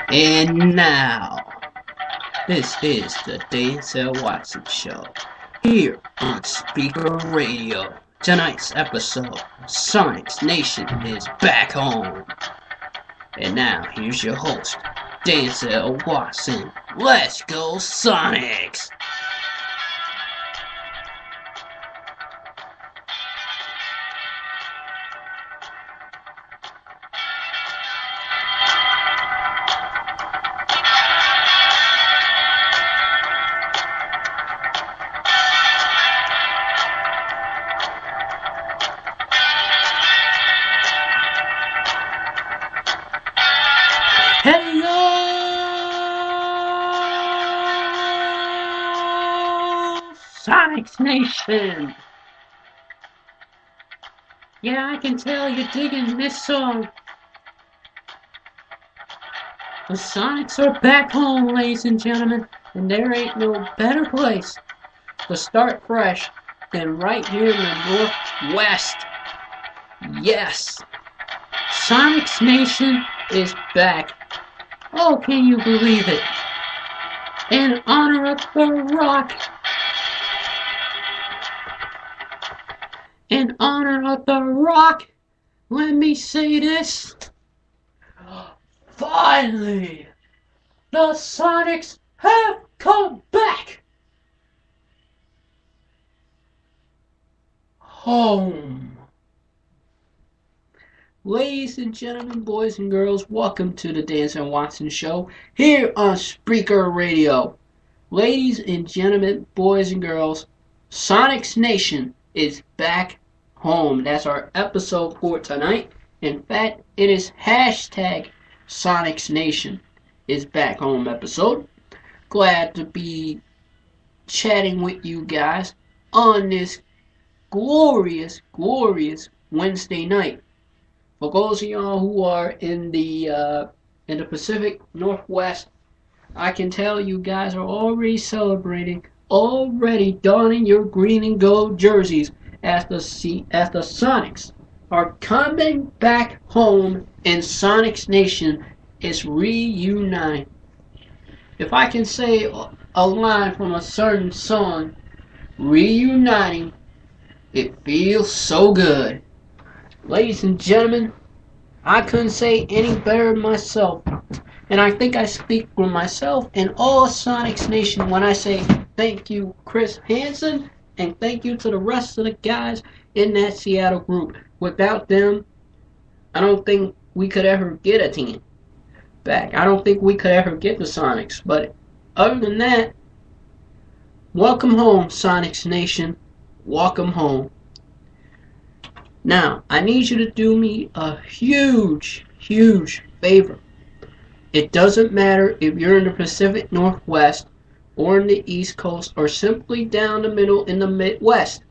And now, this is the Denzel Watson Show, here on Spreaker Radio. Tonight's episode, Sonic's Nation is back home. And now, here's your host, Denzel Watson. Let's go, Sonics! Hello, Sonics Nation! Yeah, I can tell you're digging this song. The Sonics are back home, ladies and gentlemen, and there ain't no better place to start fresh than right here in the Northwest. Yes, Sonics Nation is back. Oh, can you believe it? In honor of The Rock. In honor of The Rock, let me say this. Finally, the Sonics have come back home. Ladies and gentlemen, boys and girls, welcome to the Denzel Watson Show here on Spreaker Radio. Ladies and gentlemen, boys and girls, Sonics Nation is back home. That's our episode for tonight. In fact, it is hashtag Sonics Nation is back home episode. Glad to be chatting with you guys on this glorious Wednesday night. For those of y'all who are in the Pacific Northwest, I can tell you guys are already celebrating, already donning your green and gold jerseys as the Sonics are coming back home and Sonics Nation is reuniting. If I can say a line from a certain song, reuniting, it feels so good. Ladies and gentlemen, I couldn't say any better myself. And I think I speak for myself and all Sonics Nation when I say thank you, Chris Hansen, and thank you to the rest of the guys in that Seattle group. Without them, I don't think we could ever get a team back. I don't think we could ever get the Sonics. But other than that, welcome home, Sonics Nation. Welcome home. Now, I need you to do me a huge favor. It doesn't matter if you're in the Pacific Northwest or in the East Coast or simply down the middle in the Midwest.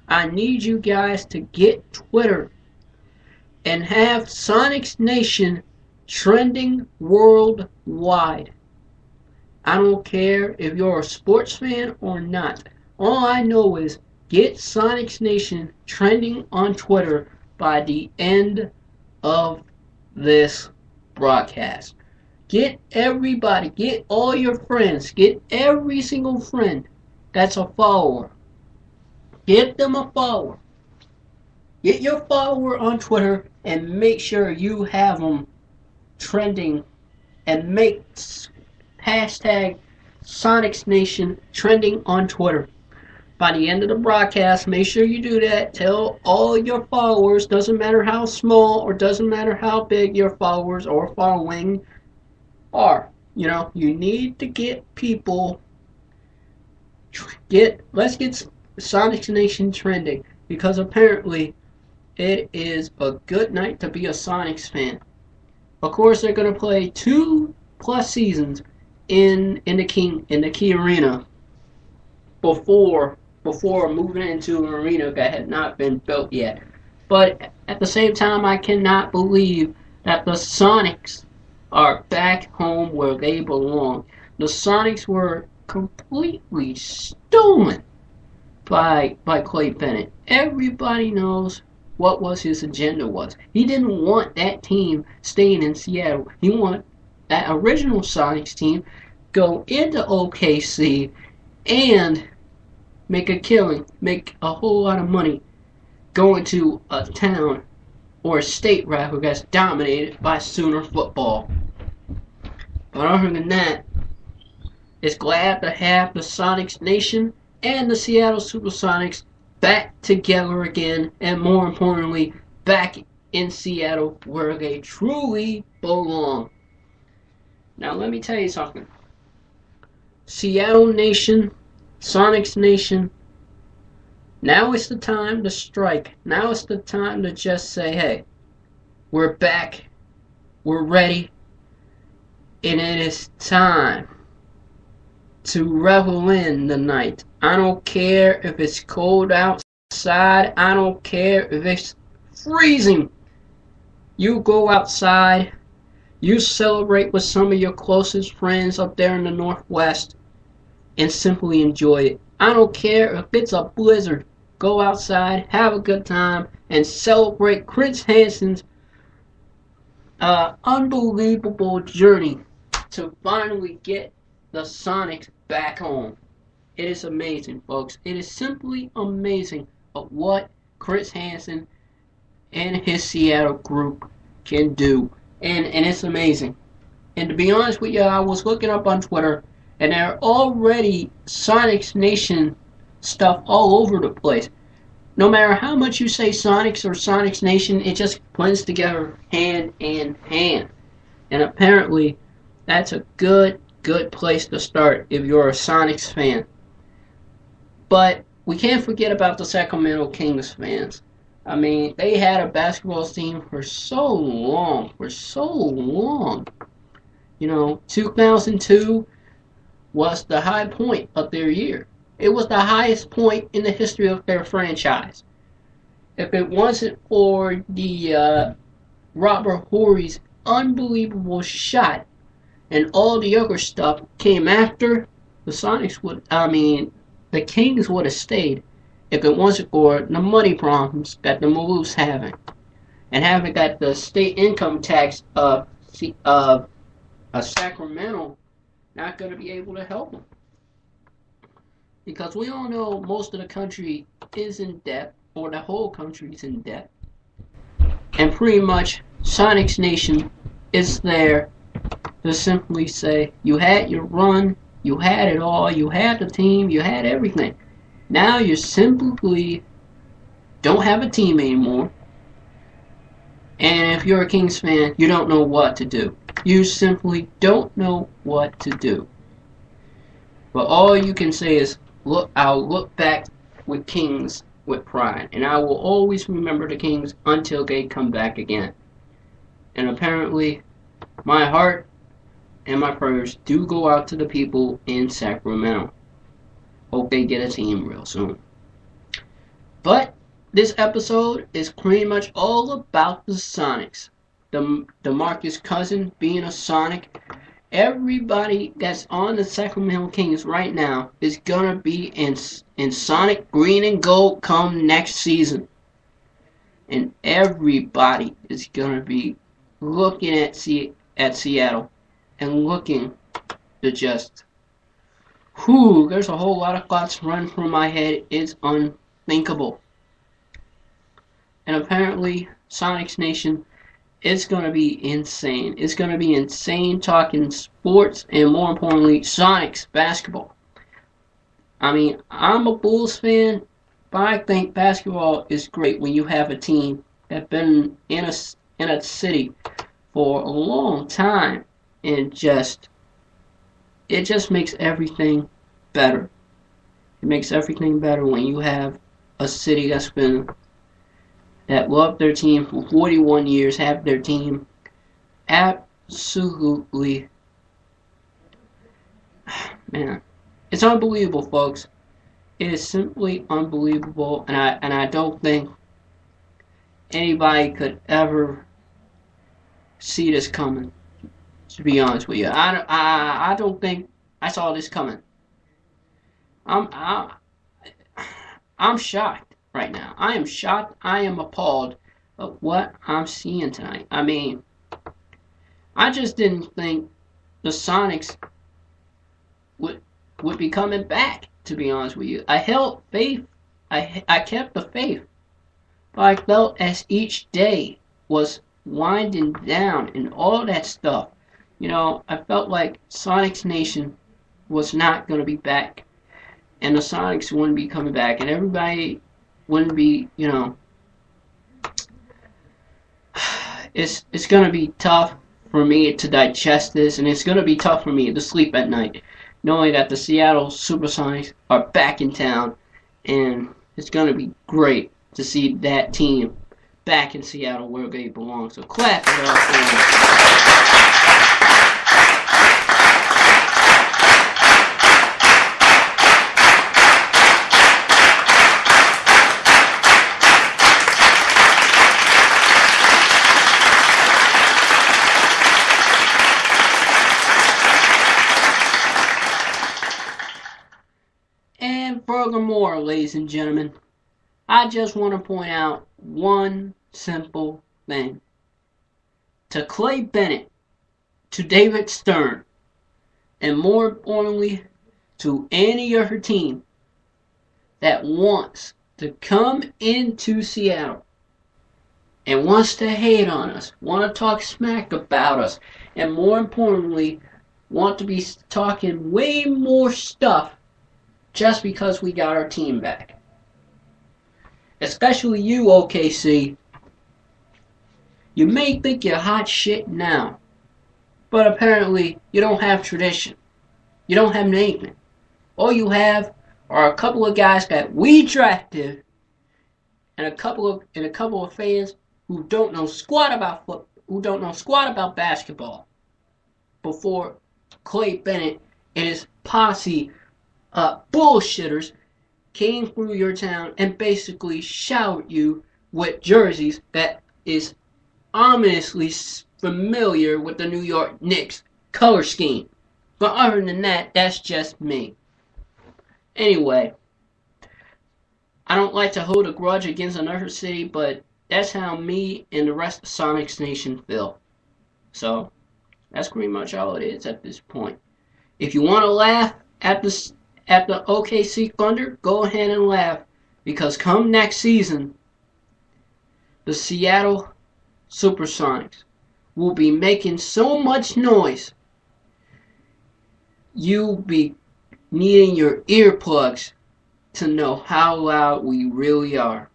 I need you guys to get Twitter and have Sonics Nation trending worldwide. I don't care if you're a sports fan or not. All I know is get Sonics Nation trending on Twitter by the end of this broadcast. Get everybody, get all your friends, get every single friend that's a follower. Get them a follower. Get your follower on Twitter and make sure you have them trending and make hashtag Sonics Nation trending on Twitter. By the end of the broadcast, make sure you do that. Tell all your followers, doesn't matter how small or doesn't matter how big your followers or following are. You know, you need to get people, let's get Sonics Nation trending, because apparently it is a good night to be a Sonics fan. Of course, they're going to play 2+ seasons in the Key Arena before moving into an arena that had not been built yet. But at the same time, I cannot believe that the Sonics are back home where they belong. The Sonics were completely stolen by Clay Bennett. Everybody knows what was his agenda was. He didn't want that team staying in Seattle. He wanted that original Sonics team, go into OKC and make a killing, make a whole lot of money, going to a town or a state rather that's dominated by Sooner football. But other than that, it's glad to have the Sonics Nation and the Seattle Supersonics back together again, and more importantly, back in Seattle where they truly belong. Now let me tell you something. Seattle Nation, Sonics Nation, now is the time to strike. Now is the time to just say, hey, we're back, we're ready, and it is time to revel in the night. I don't care if it's cold outside. I don't care if it's freezing. You go outside. You celebrate with some of your closest friends up there in the Northwest and simply enjoy it. I don't care if it's a blizzard. Go outside, have a good time, and celebrate Chris Hansen's unbelievable journey to finally get the Sonics back home. It is amazing, folks. It is simply amazing of what Chris Hansen and his Seattle group can do. And it's amazing. And to be honest with you, I was looking up on Twitter, and there are already Sonics Nation stuff all over the place. No matter how much you say Sonics or Sonics Nation, it just blends together hand in hand. And apparently, that's a good place to start if you're a Sonics fan. But we can't forget about the Sacramento Kings fans. I mean, they had a basketball team for so long. You know, 2002 was the high point of their year. It was the highest point in the history of their franchise. If it wasn't for the Robert Horry's unbelievable shot and all the other stuff came after, the Kings would have stayed if it wasn't for the money problems that the Maloofs having, and having got the state income tax of Sacramento not going to be able to help them. Because we all know most of the country is in debt, or the whole country is in debt. And pretty much Sonics Nation is there to simply say, you had your run, you had it all, you had the team, you had everything. Now you simply don't have a team anymore. And if you're a Kings fan, you don't know what to do. You simply don't know what to do. But all you can say is, look, I'll look back with Kings with pride. And I will always remember the Kings until they come back again. And apparently, my heart and my prayers do go out to the people in Sacramento. Hope they get a team real soon. But this episode is pretty much all about the Sonics. DeMarcus Cousins being a Sonic. Everybody that's on the Sacramento Kings right now is going to be in Sonic green and gold come next season. And everybody is going to be looking at Seattle and looking to just, there's a whole lot of thoughts running through my head. It's unthinkable. And apparently, Sonics Nation is going to be insane. It's going to be insane talking sports and, more importantly, Sonics basketball. I mean, I'm a Bulls fan, but I think basketball is great when you have a team that's been in a city for a long time, and it just makes everything better. It makes everything better when you have a city that loved their team for 41 years, have their team absolutely, man, it's unbelievable, folks. It is simply unbelievable, and I don't think anybody could ever see this coming. To be honest with you, I don't think I saw this coming. I'm shocked right now. I am shocked. I am appalled at what I'm seeing tonight. I mean, I just didn't think the Sonics would be coming back. To be honest with you, I held faith. I kept the faith, but I felt as each day was winding down and all that stuff, I felt like Sonics Nation was not going to be back, and the Sonics wouldn't be coming back, and everybody wouldn't be, it's going to be tough for me to digest this, and it's going to be tough for me to sleep at night, knowing that the Seattle Supersonics are back in town, and it's going to be great to see that team back in Seattle where they belong. So clap it up for them. And furthermore, ladies and gentlemen, I just want to point out one simple thing. To Clay Bennett, to David Stern, and more importantly, to any of her team that wants to come into Seattle and wants to hate on us, want to talk smack about us, and more importantly, want to be talking way more stuff just because we got our team back. Especially you, OKC. You may think you're hot shit now, but apparently you don't have tradition. You don't have anything. All you have are a couple of guys that we drafted, and a couple of fans who don't know squat about basketball. Before Clay Bennett and his posse bullshitters came through your town and basically showered you with jerseys that is ominously familiar with the New York Knicks color scheme. But other than that, that's just me. Anyway, I don't like to hold a grudge against another city, but that's how me and the rest of Sonics Nation feel. So, that's pretty much all it is at this point. If you want to laugh at the OKC Thunder, go ahead and laugh, because come next season, the Seattle Supersonics will be making so much noise, you'll be needing your earplugs to know how loud we really are.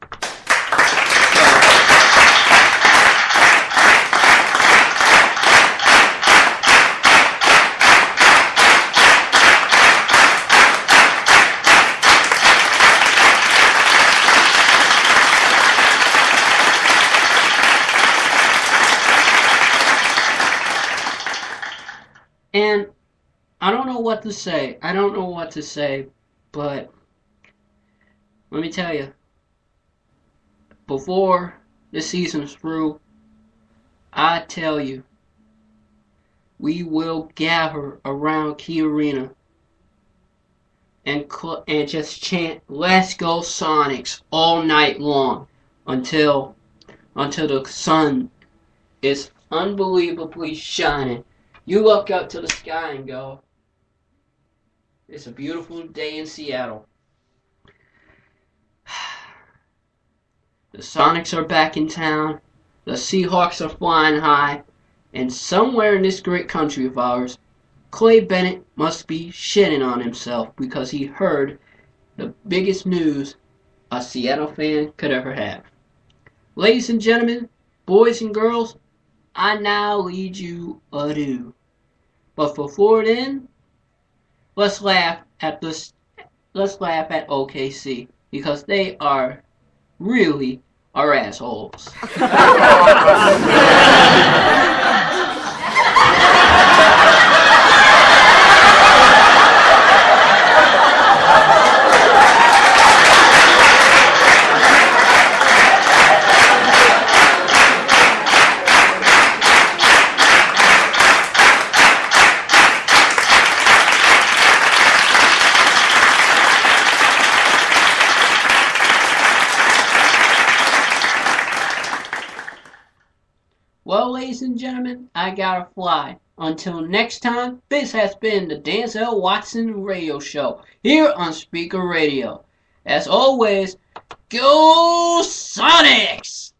And I don't know what to say. But let me tell you, before the season's through, I tell you, we will gather around Key Arena and just chant "Let's go Sonics" all night long until the sun is unbelievably shining. You look up to the sky and go, it's a beautiful day in Seattle. The Sonics are back in town. The Seahawks are flying high. And somewhere in this great country of ours, Clay Bennett must be shitting on himself because he heard the biggest news a Seattle fan could ever have. Ladies and gentlemen, boys and girls, I now lead you adieu. But before then, let's laugh at OKC, because they are really our assholes. Well, ladies and gentlemen, I gotta fly. Until next time, this has been the Denzel Watson Radio Show here on Spreaker Radio. As always, go Sonics!